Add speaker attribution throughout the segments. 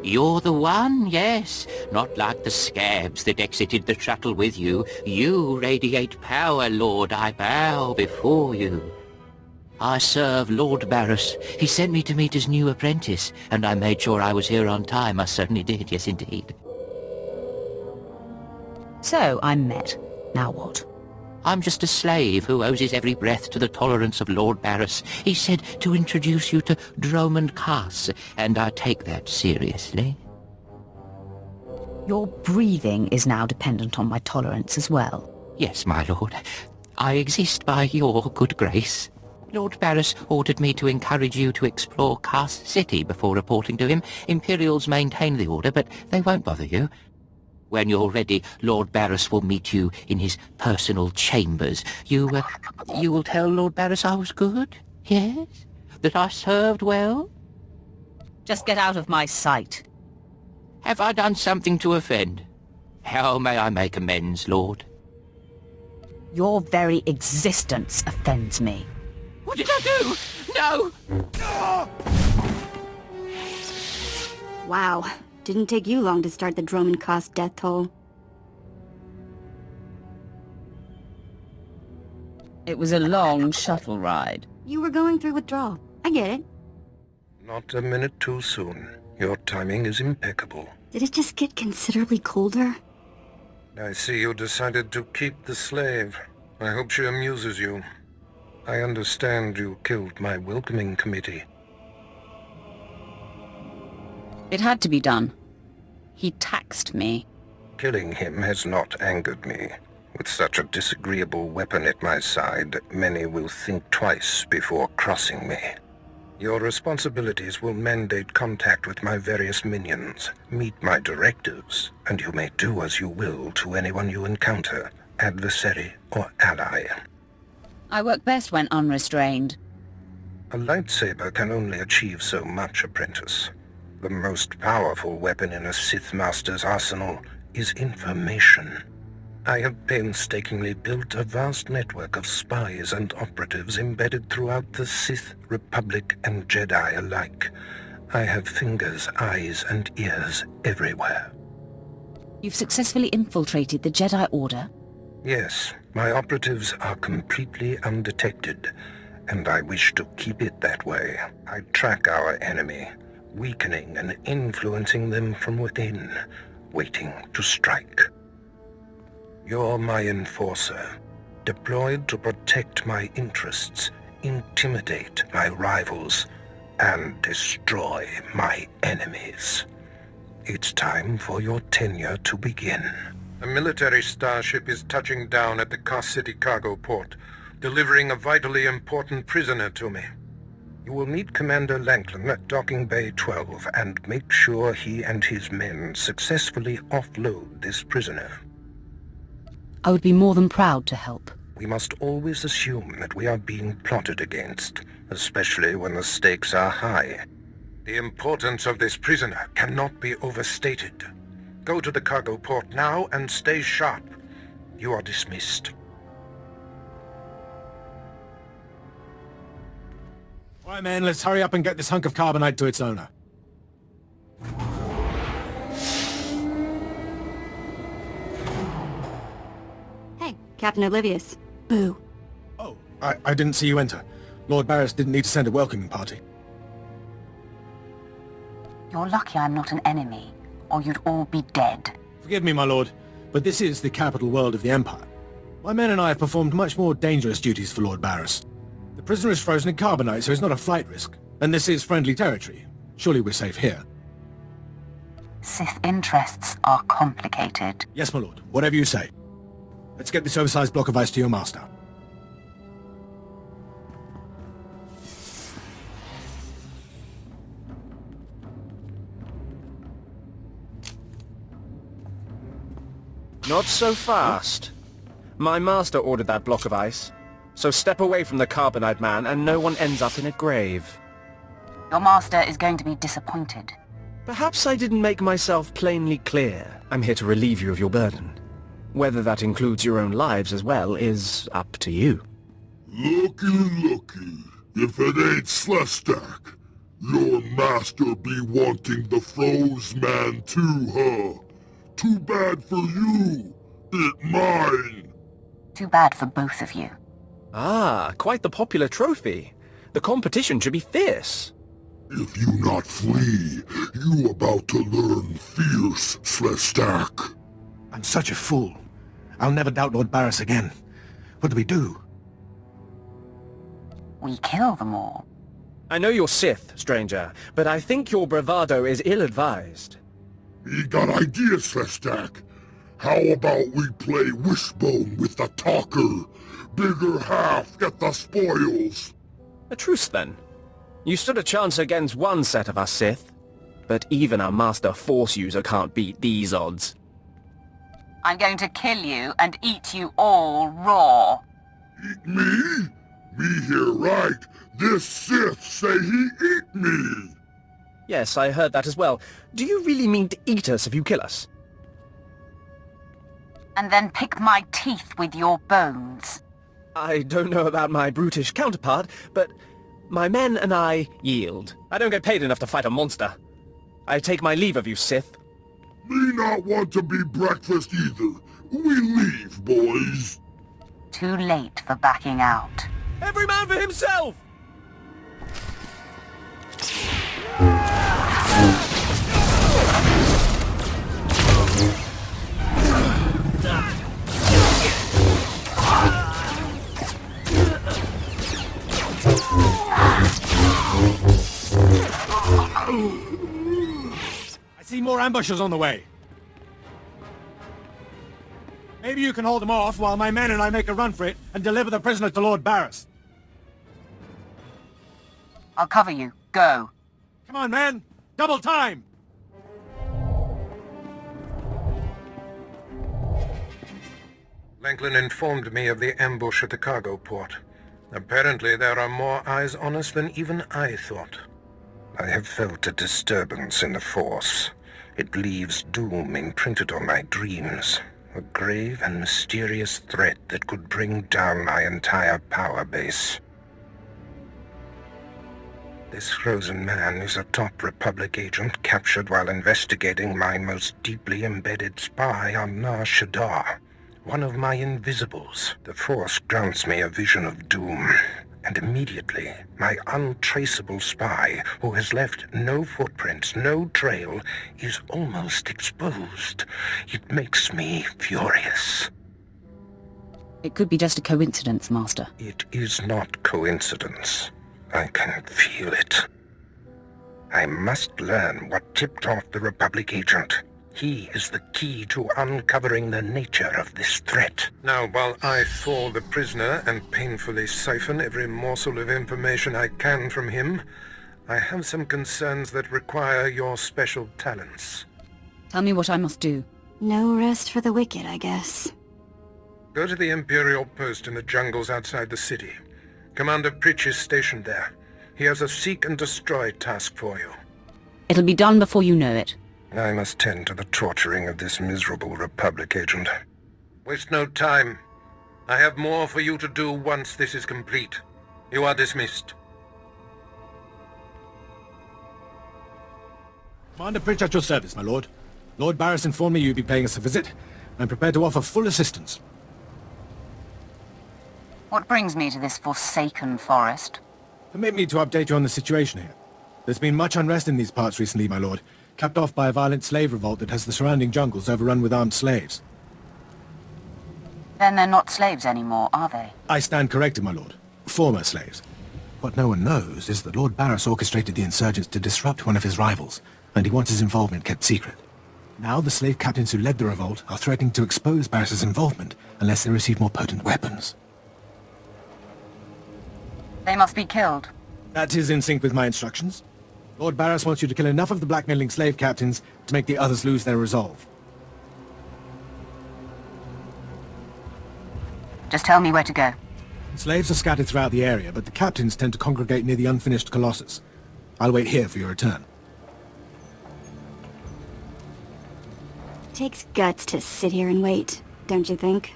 Speaker 1: You're the one, yes. Not like the scabs that exited the shuttle with you. You radiate power, Lord. I bow before you. I serve Lord Barris. He sent me to meet his new apprentice, and I made sure I was here on time. I certainly did, yes indeed.
Speaker 2: So, I'm met. Now what?
Speaker 1: I'm just a slave who owes his every breath to the tolerance of Lord Barris. He said to introduce you to Dromund Kaas, and I take that seriously.
Speaker 2: Your breathing is now dependent on my tolerance as well.
Speaker 1: Yes, my lord. I exist by your good grace. Lord Barris ordered me to encourage you to explore Kaas City before reporting to him. Imperials maintain the order, but they won't bother you. When you're ready, Lord Barris will meet you in his personal chambers. You will tell Lord Barris I was good? Yes? That I served well?
Speaker 2: Just get out of my sight.
Speaker 1: Have I done something to offend? How may I make amends, Lord?
Speaker 2: Your very existence offends me.
Speaker 1: What did I do? No!
Speaker 3: Wow. Didn't take you long to start the Dromund Kaas death toll.
Speaker 2: It was a long shuttle ride.
Speaker 3: You were going through withdrawal. I get it.
Speaker 4: Not a minute too soon. Your timing is impeccable.
Speaker 3: Did it just get considerably colder?
Speaker 4: I see you decided to keep the slave. I hope she amuses you. I understand you killed my welcoming committee.
Speaker 2: It had to be done. He taxed me.
Speaker 4: Killing him has not angered me. With such a disagreeable weapon at my side, many will think twice before crossing me. Your responsibilities will mandate contact with my various minions, meet my directives, and you may do as you will to anyone you encounter, adversary or ally.
Speaker 2: I work best when unrestrained.
Speaker 4: A lightsaber can only achieve so much, apprentice. The most powerful weapon in a Sith Master's arsenal is information. I have painstakingly built a vast network of spies and operatives embedded throughout the Sith, Republic, and Jedi alike. I have fingers, eyes, and ears everywhere.
Speaker 2: You've successfully infiltrated the Jedi Order?
Speaker 4: Yes, my operatives are completely undetected, and I wish to keep it that way. I track our enemy, weakening and influencing them from within, waiting to strike. You're my enforcer, deployed to protect my interests, intimidate my rivals, and destroy my enemies. It's time for your tenure to begin. A military starship is touching down at the Kaas City cargo port, delivering a vitally important prisoner to me. You will meet Commander Lanklin at Docking Bay 12 and make sure he and his men successfully offload this prisoner.
Speaker 2: I would be more than proud to help.
Speaker 4: We must always assume that we are being plotted against, especially when the stakes are high. The importance of this prisoner cannot be overstated. Go to the cargo port now and stay sharp. You are dismissed.
Speaker 5: All right, man, let's hurry up and get this hunk of carbonite to its owner.
Speaker 3: Hey, Captain Oblivious. Boo.
Speaker 5: Oh, I didn't see you enter. Lord Barris didn't need to send a welcoming party.
Speaker 2: You're lucky I'm not an enemy, or you'd all be dead.
Speaker 5: Forgive me, my lord, but this is the capital world of the Empire. My men and I have performed much more dangerous duties for Lord Barris. The prisoner is frozen in carbonite, so it's not a flight risk. And this is friendly territory. Surely we're safe here.
Speaker 2: Sith interests are complicated.
Speaker 5: Yes, my lord. Whatever you say. Let's get this oversized block of ice to your master.
Speaker 6: Not so fast. My master ordered that block of ice. So step away from the carbonite man and no one ends up in a grave.
Speaker 2: Your master is going to be disappointed.
Speaker 6: Perhaps I didn't make myself plainly clear. I'm here to relieve you of your burden. Whether that includes your own lives as well is up to you.
Speaker 7: Looky. If it ain't SWTOR, your master be wanting the froze man too, huh? Too bad for you. It mine.
Speaker 2: Too bad for both of you.
Speaker 6: Ah, quite the popular trophy. The competition should be fierce.
Speaker 7: If you not flee, you about to learn fierce, SWTOR.
Speaker 5: I'm such a fool. I'll never doubt Lord Barris again. What do we do?
Speaker 2: We kill them all.
Speaker 6: I know you're Sith, stranger, but I think your bravado is ill-advised.
Speaker 7: He got ideas, SWTOR. How about we play wishbone with the talker? Bigger half get the spoils.
Speaker 6: A truce, then. You stood a chance against one set of us Sith, but even a master Force user can't beat these odds.
Speaker 2: I'm going to kill you and eat you all raw.
Speaker 7: Eat me? Me here right. This Sith say he eat me.
Speaker 6: Yes, I heard that as well. Do you really mean to eat us if you kill us?
Speaker 2: And then pick my teeth with your bones.
Speaker 6: I don't know about my brutish counterpart, but my men and I yield. I don't get paid enough to fight a monster. I take my leave of you, Sith.
Speaker 7: Me not want to be breakfast either. We leave, boys.
Speaker 2: Too late for backing out.
Speaker 6: Every man for himself!
Speaker 5: I see more ambushers on the way. Maybe you can hold them off while my men and I make a run for it and deliver the prisoner to Lord Barris.
Speaker 2: I'll cover you. Go.
Speaker 5: Come on, man! Double time!
Speaker 4: Langlin informed me of the ambush at the cargo port. Apparently there are more eyes on us than even I thought. I have felt a disturbance in the Force. It leaves doom imprinted on my dreams. A grave and mysterious threat that could bring down my entire power base. This frozen man is a top Republic agent captured while investigating my most deeply embedded spy on SWTOR. One of my invisibles. The Force grants me a vision of doom. And immediately, my untraceable spy, who has left no footprints, no trail, is almost exposed. It makes me furious.
Speaker 2: It could be just a coincidence, Master.
Speaker 4: It is not coincidence. I can feel it. I must learn what tipped off the Republic agent. He is the key to uncovering the nature of this threat. Now, while I thaw the prisoner and painfully siphon every morsel of information I can from him, I have some concerns that require your special talents.
Speaker 2: Tell me what I must do.
Speaker 3: No rest for the wicked, I guess.
Speaker 4: Go to the Imperial post in the jungles outside the city. Commander Pritch is stationed there. He has a seek and destroy task for you.
Speaker 2: It'll be done before you know it.
Speaker 4: I must tend to the torturing of this miserable Republic agent. Waste no time. I have more for you to do once this is complete. You are dismissed.
Speaker 5: Commander Pritch at your service, my lord. Lord Barris informed me you'd be paying us a visit. I'm prepared to offer full assistance.
Speaker 2: What brings me to this forsaken forest?
Speaker 5: Permit me to update you on the situation here. There's been much unrest in these parts recently, my lord, capped off by a violent slave revolt that has the surrounding jungles overrun with armed slaves.
Speaker 2: Then they're not slaves anymore, are they?
Speaker 5: I stand corrected, my lord. Former slaves. What no one knows is that Lord Barris orchestrated the insurgents to disrupt one of his rivals, and he wants his involvement kept secret. Now the slave captains who led the revolt are threatening to expose Barris's involvement unless they receive more potent weapons.
Speaker 2: They must be killed.
Speaker 5: That is in sync with my instructions. Lord Barris wants you to kill enough of the blackmailing slave captains to make the others lose their resolve.
Speaker 2: Just tell me where to go.
Speaker 5: Slaves are scattered throughout the area, but the captains tend to congregate near the unfinished Colossus. I'll wait here for your return.
Speaker 3: Takes guts to sit here and wait. don't you think?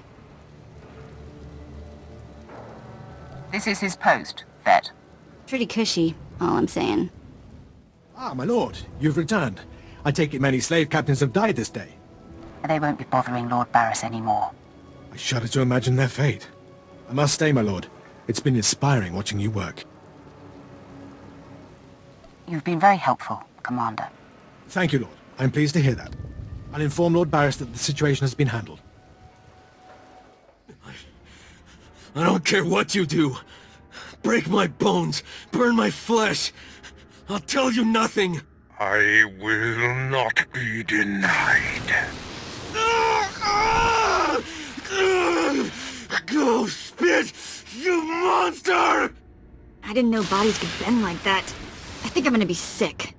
Speaker 2: This is his post, Vet.
Speaker 3: Pretty cushy, all I'm saying.
Speaker 5: Ah, my lord, you've returned. I take it many slave captains have died this day.
Speaker 2: They won't be bothering Lord Barris anymore.
Speaker 5: I shudder to imagine their fate. I must stay, my lord. It's been inspiring watching you work.
Speaker 2: You've been very helpful, Commander.
Speaker 5: Thank you, Lord. I'm pleased to hear that. I'll inform Lord Barris that the situation has been handled.
Speaker 8: I don't care what you do. Break my bones, burn my flesh. I'll tell you nothing.
Speaker 4: I will not be denied.
Speaker 8: Go spit, you monster!
Speaker 3: I didn't know bodies could bend like that. I think I'm gonna be sick.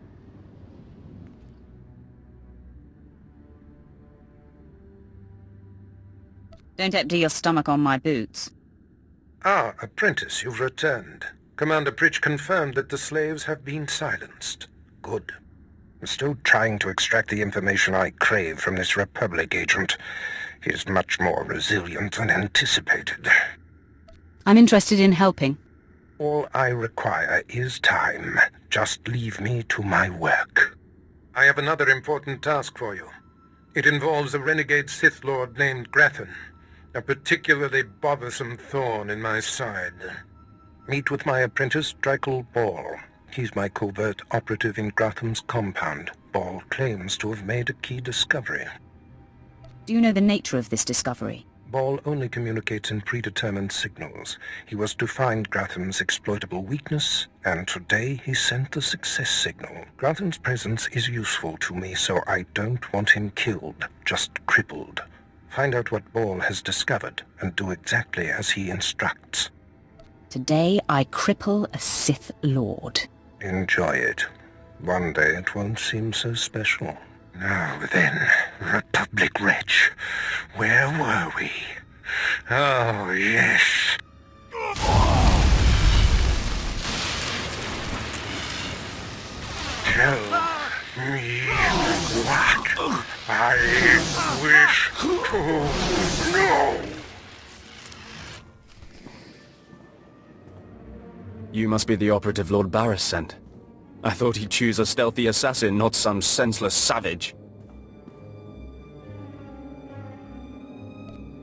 Speaker 2: Don't empty your stomach on my boots.
Speaker 4: Ah, apprentice, you've returned. Commander Pritch confirmed that the slaves have been silenced. Good. I'm still trying to extract the information I crave from this Republic agent. He is much more resilient than anticipated.
Speaker 2: I'm interested in helping.
Speaker 4: All I require is time. Just leave me to my work. I have another important task for you. It involves a renegade Sith Lord named Grathan, a particularly bothersome thorn in my side. Meet with my apprentice, Drykel Ball. He's my covert operative in Gratham's compound. Ball claims to have made a key discovery.
Speaker 2: Do you know the nature of this discovery?
Speaker 4: Ball only communicates in predetermined signals. He was to find Gratham's exploitable weakness, and today he sent the success signal. Gratham's presence is useful to me, so I don't want him killed, just crippled. Find out what Ball has discovered, and do exactly as he instructs.
Speaker 2: Today I cripple a Sith Lord.
Speaker 4: Enjoy it. One day it won't seem so special. Now then, Republic wretch, where were we? Oh, yes. Tell me what I wish to know.
Speaker 6: You must be the operative Lord Barris sent. I thought he'd choose a stealthy assassin, not some senseless savage.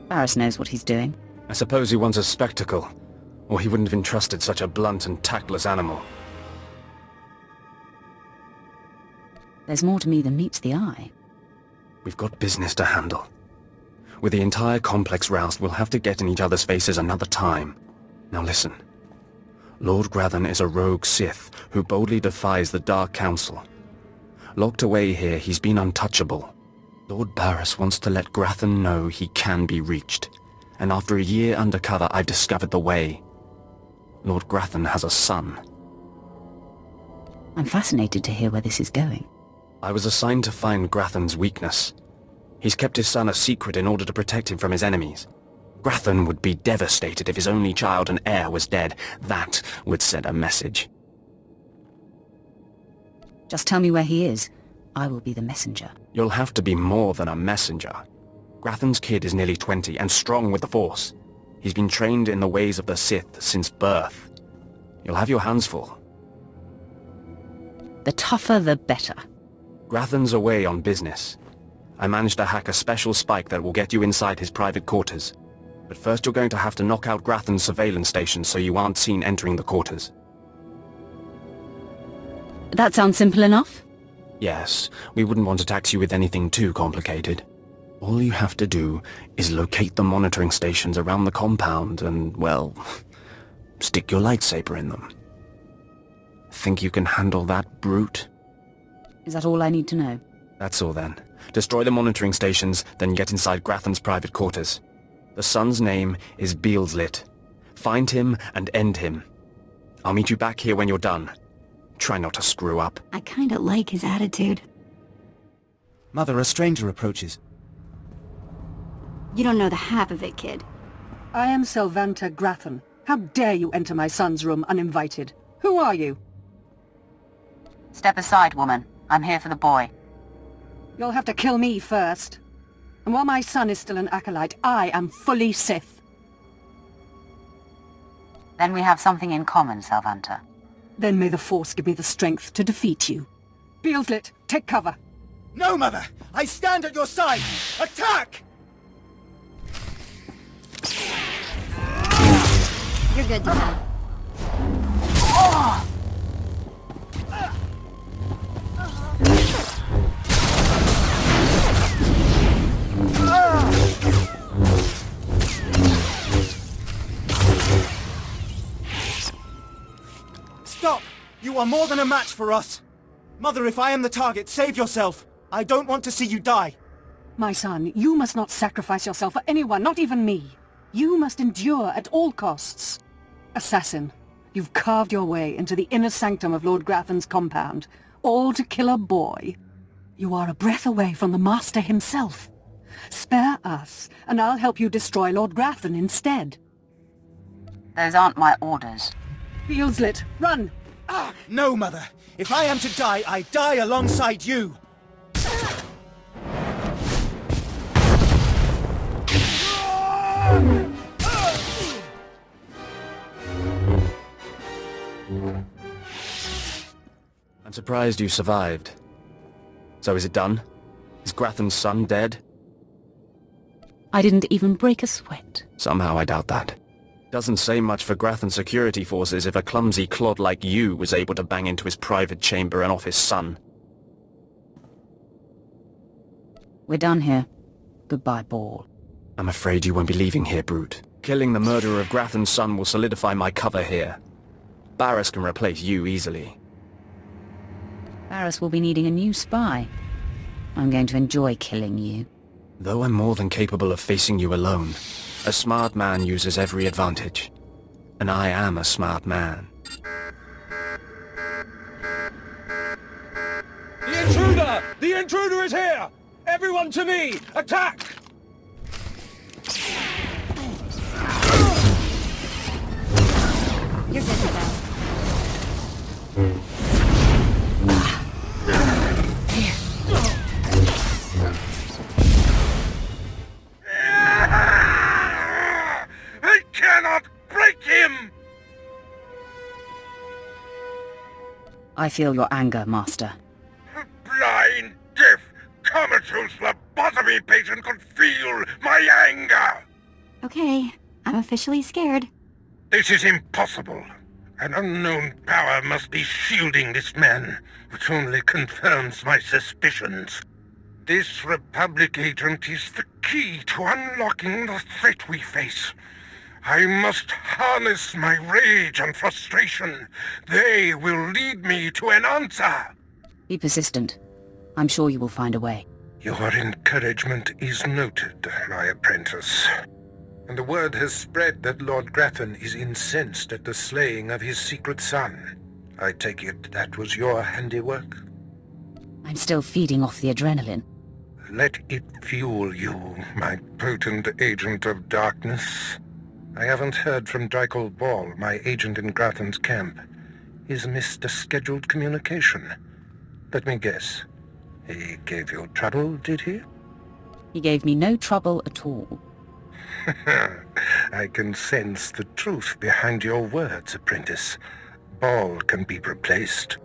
Speaker 2: Barris knows what he's doing.
Speaker 6: I suppose he wants a spectacle, or he wouldn't have entrusted such a blunt and tactless animal.
Speaker 2: There's more to me than meets the eye.
Speaker 6: We've got business to handle. With the entire complex roused, we'll have to get in each other's faces another time. Now listen. Lord Grathan is a rogue Sith who boldly defies the Dark Council. Locked away here, he's been untouchable. Lord Barris wants to let Grathan know he can be reached. And after a year undercover, I've discovered the way. Lord Grathan has a son.
Speaker 2: I'm fascinated to hear where this is going.
Speaker 6: I was assigned to find Grathan's weakness. He's kept his son a secret in order to protect him from his enemies. Grathan would be devastated if his only child and heir was dead. That would send a message.
Speaker 2: Just tell me where he is. I will be the messenger.
Speaker 6: You'll have to be more than a messenger. Grathan's kid is nearly 20 and strong with the Force. He's been trained in the ways of the Sith since birth. You'll have your hands full.
Speaker 2: The tougher, the better.
Speaker 6: Grathan's away on business. I managed to hack a special spike that will get you inside his private quarters. But first you're going to have to knock out Grathan's surveillance station so you aren't seen entering the quarters.
Speaker 2: That sounds simple enough.
Speaker 6: Yes, we wouldn't want to tax you with anything too complicated. All you have to do is locate the monitoring stations around the compound and, well, stick your lightsaber in them. Think you can handle that, brute?
Speaker 2: Is that all I need to know?
Speaker 6: That's all then. Destroy the monitoring stations, then get inside Grathan's private quarters. The son's name is Beelslit. Find him and end him. I'll meet you back here when you're done. Try not to screw up.
Speaker 3: I kinda like his attitude.
Speaker 9: Mother, a stranger approaches.
Speaker 3: You don't know the half of it, kid.
Speaker 10: I am Selvanta Grathan. How dare you enter my son's room uninvited? Who are you?
Speaker 2: Step aside, woman. I'm here for the boy.
Speaker 10: You'll have to kill me first. And while my son is still an acolyte, I am fully Sith.
Speaker 2: Then we have something in common, Salvanta.
Speaker 10: Then may the Force give me the strength to defeat you. Beelslit, take cover.
Speaker 9: No, Mother! I stand at your side! Attack!
Speaker 3: You're good to go.
Speaker 9: Stop! You are more than a match for us! Mother, if I am the target, save yourself! I don't want to see you die!
Speaker 10: My son, you must not sacrifice yourself for anyone, not even me. You must endure at all costs. Assassin, you've carved your way into the inner sanctum of Lord Grathan's compound, all to kill a boy. You are a breath away from the Master himself. Spare us, and I'll help you destroy Lord Grathan instead.
Speaker 2: Those aren't my orders.
Speaker 10: Beelslit, run!
Speaker 9: No, Mother! If I am to die, I die alongside you!
Speaker 6: I'm surprised you survived. So is it done? Is Grathan's son dead?
Speaker 11: I didn't even break a sweat.
Speaker 6: Somehow I doubt that. Doesn't say much for Grathan's security forces if a clumsy clod like you was able to bang into his private chamber and off his son.
Speaker 11: We're done here. Goodbye, Ball.
Speaker 6: I'm afraid you won't be leaving here, Brute. Killing the murderer of Grathan's son will solidify my cover here. Barris can replace you easily.
Speaker 11: Barris will be needing a new spy. I'm going to enjoy killing you.
Speaker 6: Though I'm more than capable of facing you alone, a smart man uses every advantage. And I am a smart man.
Speaker 5: The intruder! The intruder is here! Everyone to me! Attack!
Speaker 3: You're good to go.
Speaker 4: I cannot break him!
Speaker 11: I feel your anger, Master.
Speaker 4: Blind, deaf, comatose lobotomy patient could feel my anger!
Speaker 3: Okay, I'm officially scared.
Speaker 4: This is impossible. An unknown power must be shielding this man, which only confirms my suspicions. This Republic agent is the key to unlocking the threat we face. I must harness my rage and frustration. They will lead me to an answer.
Speaker 11: Be persistent. I'm sure you will find a way.
Speaker 4: Your encouragement is noted, my apprentice. And the word has spread that Lord Grathan is incensed at the slaying of his secret son. I take it that was your handiwork?
Speaker 11: I'm still feeding off the adrenaline.
Speaker 4: Let it fuel you, my potent agent of darkness. I haven't heard from Drykel Ball, my agent in Grathan's camp. He's missed a scheduled communication. Let me guess. He gave you trouble, did he?
Speaker 11: He gave me no trouble at all.
Speaker 4: I can sense the truth behind your words, apprentice. Ball can be replaced.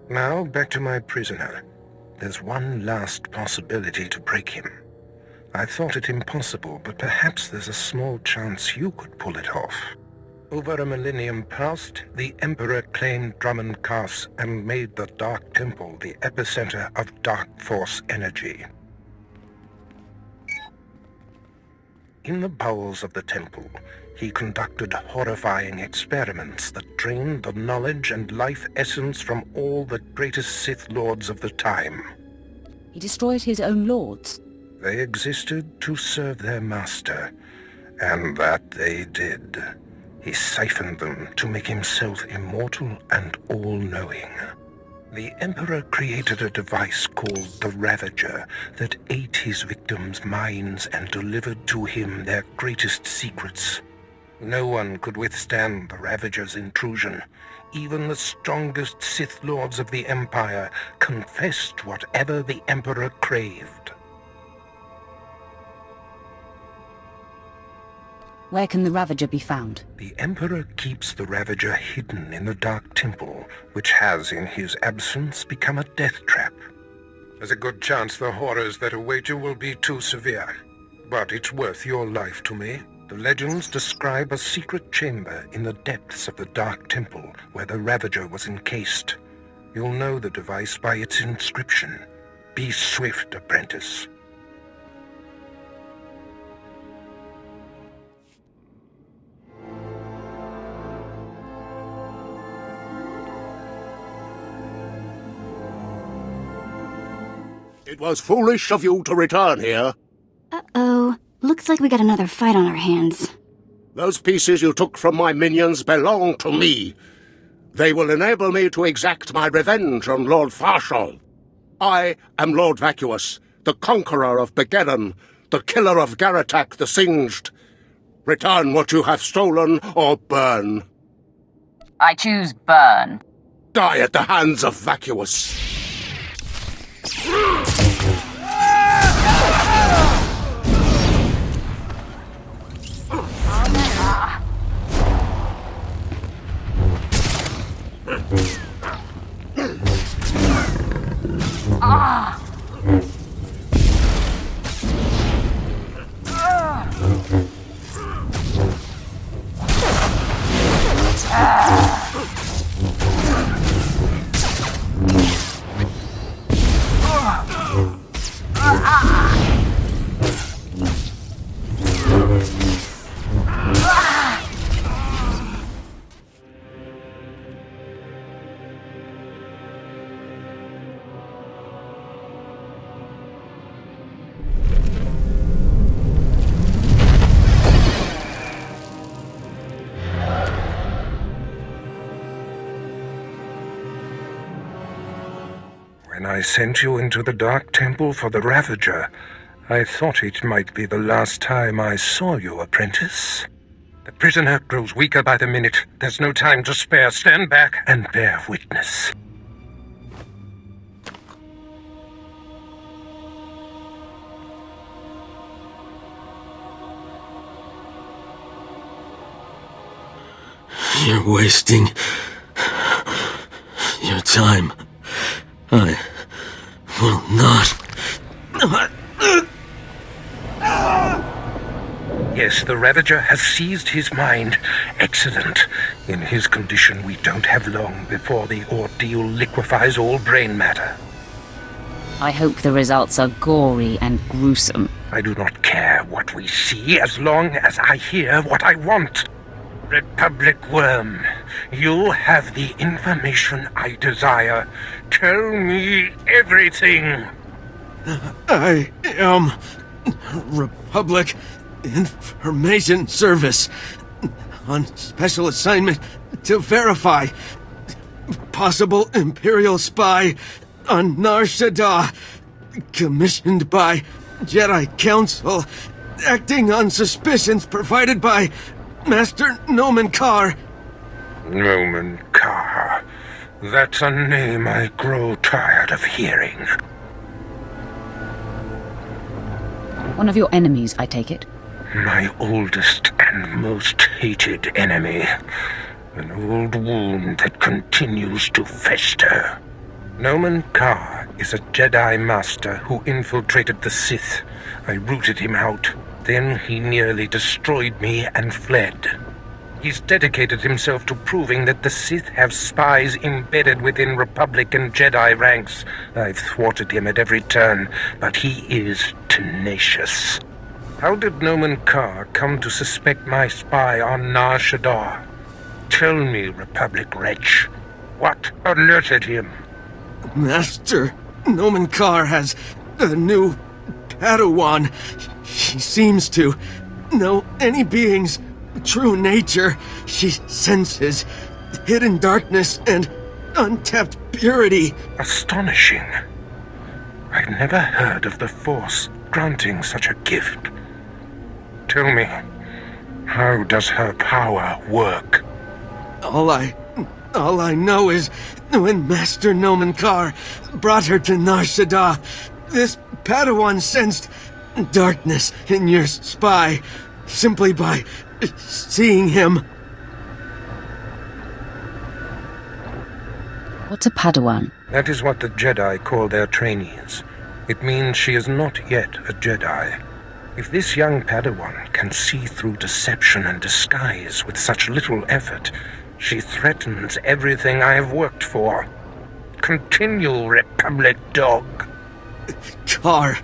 Speaker 4: Now, back to my prisoner. There's one last possibility to break him. I thought it impossible, but perhaps there's a small chance you could pull it off. Over a millennium past, the Emperor claimed Dromund Kaas and made the Dark Temple the epicenter of Dark Force energy. In the bowels of the temple, he conducted horrifying experiments that drained the knowledge and life essence from all the greatest Sith Lords of the time.
Speaker 11: He destroyed his own lords.
Speaker 4: They existed to serve their master, and that they did. He siphoned them to make himself immortal and all-knowing. The Emperor created a device called the Ravager that ate his victims' minds and delivered to him their greatest secrets. No one could withstand the Ravager's intrusion. Even the strongest Sith Lords of the Empire confessed whatever the Emperor craved.
Speaker 11: Where can the Ravager be found?
Speaker 4: The Emperor keeps the Ravager hidden in the Dark Temple, which has, in his absence, become a death trap. There's a good chance the horrors that await you will be too severe, but it's worth your life to me. The legends describe a secret chamber in the depths of the Dark Temple where the Ravager was encased. You'll know the device by its inscription. Be swift, apprentice.
Speaker 12: It was foolish of you to return here.
Speaker 3: Uh-oh. Looks like we got another fight on our hands.
Speaker 12: Those pieces you took from my minions belong to me. They will enable me to exact my revenge on Lord Farshal. I am Lord Vacuous, the conqueror of Begeddon, the killer of Garatak the Singed. Return what you have stolen, or burn.
Speaker 2: I choose burn.
Speaker 12: Die at the hands of Vacuous.
Speaker 4: When I sent you into the Dark Temple for the Ravager, I thought it might be the last time I saw you, apprentice. The prisoner grows weaker by the minute. There's no time to spare. Stand back and bear witness.
Speaker 8: You're wasting your time. I will not.
Speaker 4: Yes, the Ravager has seized his mind. Excellent. In his condition, we don't have long before the ordeal liquefies all brain matter.
Speaker 11: I hope the results are gory and gruesome.
Speaker 4: I do not care what we see as long as I hear what I want. Republic Worm, you have the information I desire. Tell me everything.
Speaker 8: I am Republic Information Service on special assignment to verify possible Imperial spy on Nar Shaddaa, commissioned by Jedi Council, acting on suspicions provided by Master Nomen Karr.
Speaker 4: Nomen Karr. That's a name I grow tired of hearing.
Speaker 11: One of your enemies, I take it?
Speaker 4: My oldest and most hated enemy. An old wound that continues to fester. Nomen Karr is a Jedi Master who infiltrated the Sith. I rooted him out. Then he nearly destroyed me and fled. He's dedicated himself to proving that the Sith have spies embedded within Republic and Jedi ranks. I've thwarted him at every turn, but he is tenacious. How did Nomen Karr come to suspect my spy on Nar Shaddaa? Tell me, Republic wretch, what alerted him?
Speaker 8: Master Nomen Karr has a new Padawan. She seems to know any being's true nature. She senses hidden darkness and untapped purity.
Speaker 4: Astonishing. I've never heard of the Force granting such a gift. Tell me, how does her power work?
Speaker 8: All I know is when Master Nomen Karr brought her to Nar Shaddaa, this Padawan sensed darkness in your spy, simply by seeing him.
Speaker 11: What's a Padawan?
Speaker 4: That is what the Jedi call their trainees. It means she is not yet a Jedi. If this young Padawan can see through deception and disguise with such little effort, she threatens everything I have worked for. Continue, Republic dog.
Speaker 8: Car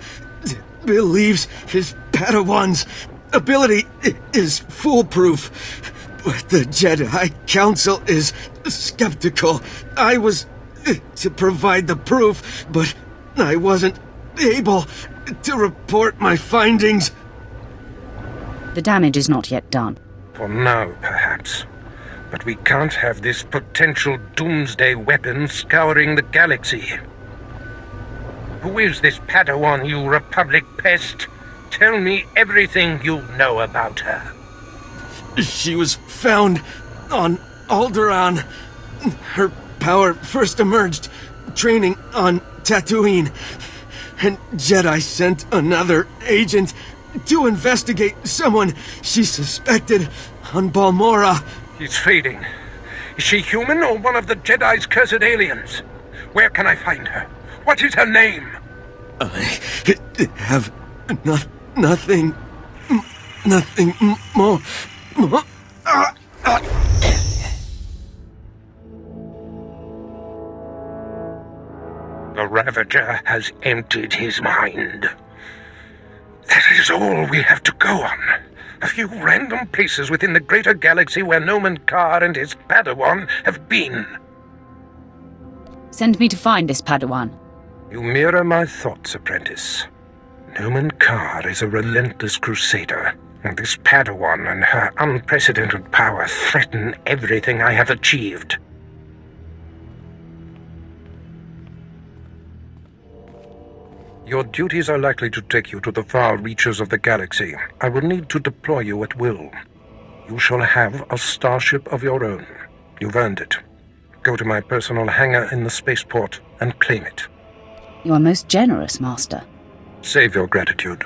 Speaker 8: believes his Padawan's ability is foolproof, but the Jedi Council is skeptical. I was to provide the proof, but I wasn't able to report my findings.
Speaker 11: The damage is not yet done.
Speaker 4: For now, perhaps. But we can't have this potential doomsday weapon scouring the galaxy. Who is this Padawan, you Republic pest? Tell me everything you know about her.
Speaker 8: She was found on Alderaan. Her power first emerged training on Tatooine. And Jedi sent another agent to investigate someone she suspected on Balmorra.
Speaker 4: He's fading. Is she human or one of the Jedi's cursed aliens? Where can I find her? What is her name?
Speaker 8: I have nothing more.
Speaker 4: The Ravager has emptied his mind. That is all we have to go on. A few random places within the greater galaxy where Noman Carr and his Padawan have been.
Speaker 11: Send me to find this Padawan.
Speaker 4: You mirror my thoughts, apprentice. Noman Carr is a relentless crusader, and this Padawan and her unprecedented power threaten everything I have achieved. Your duties are likely to take you to the far reaches of the galaxy. I will need to deploy you at will. You shall have a starship of your own. You've earned it. Go to my personal hangar in the spaceport and claim it.
Speaker 11: You are most generous, Master.
Speaker 4: Save your gratitude.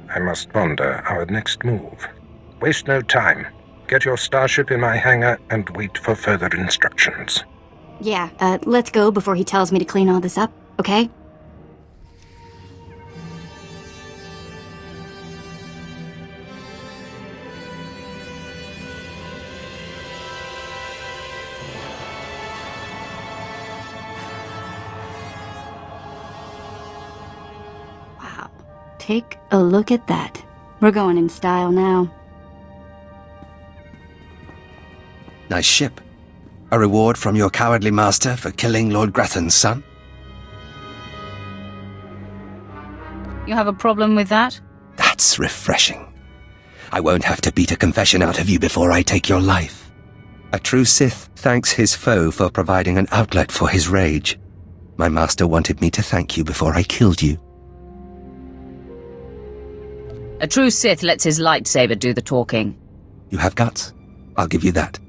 Speaker 4: I must ponder our next move. Waste no time. Get your starship in my hangar and wait for further instructions.
Speaker 3: Yeah, let's go before he tells me to clean all this up, okay? Take a look at that. We're going in style now.
Speaker 13: Nice ship. A reward from your cowardly master for killing Lord Grathan's son?
Speaker 11: You have a problem with that?
Speaker 13: That's refreshing. I won't have to beat a confession out of you before I take your life. A true Sith thanks his foe for providing an outlet for his rage. My master wanted me to thank you before I killed you.
Speaker 11: A true Sith lets his lightsaber do the talking.
Speaker 13: You have guts. I'll give you that.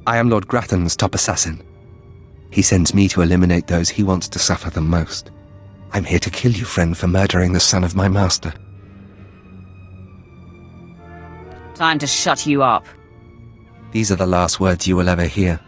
Speaker 13: I am Lord Grathan's top assassin. He sends me to eliminate those he wants to suffer the most. I'm here to kill you, friend, for murdering the son of my master.
Speaker 11: Time to shut you up.
Speaker 13: These are the last words you will ever hear.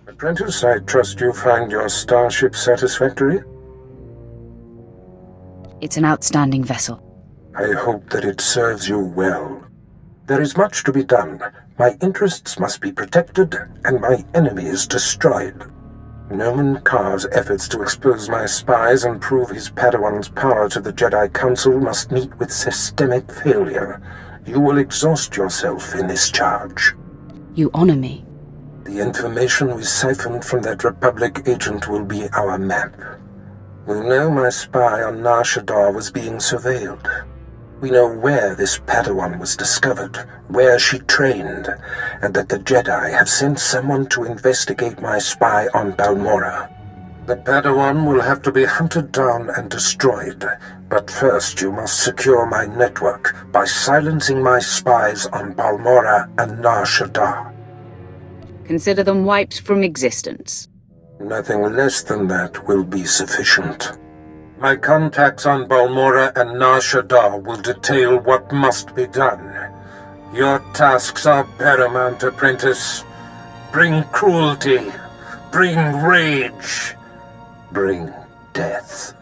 Speaker 4: Apprentice, I trust you find your starship satisfactory?
Speaker 11: It's an outstanding vessel.
Speaker 4: I hope that it serves you well. There is much to be done. My interests must be protected, and my enemies destroyed. Noman Carr's efforts to expose my spies and prove his Padawan's power to the Jedi Council must meet with systemic failure. You will exhaust yourself in this charge.
Speaker 11: You honor me.
Speaker 4: The information we siphoned from that Republic agent will be our map. We'll know my spy on Nar Shaddaa was being surveilled. We know where this Padawan was discovered, where she trained, and that the Jedi have sent someone to investigate my spy on Balmorra. The Padawan will have to be hunted down and destroyed, but first you must secure my network by silencing my spies on Balmorra and Nar Shaddaa.
Speaker 11: Consider them wiped from existence.
Speaker 4: Nothing less than that will be sufficient. My contacts on Balmorra and Nar Shaddaa will detail what must be done. Your tasks are paramount, apprentice. Bring cruelty. Bring rage. Bring death.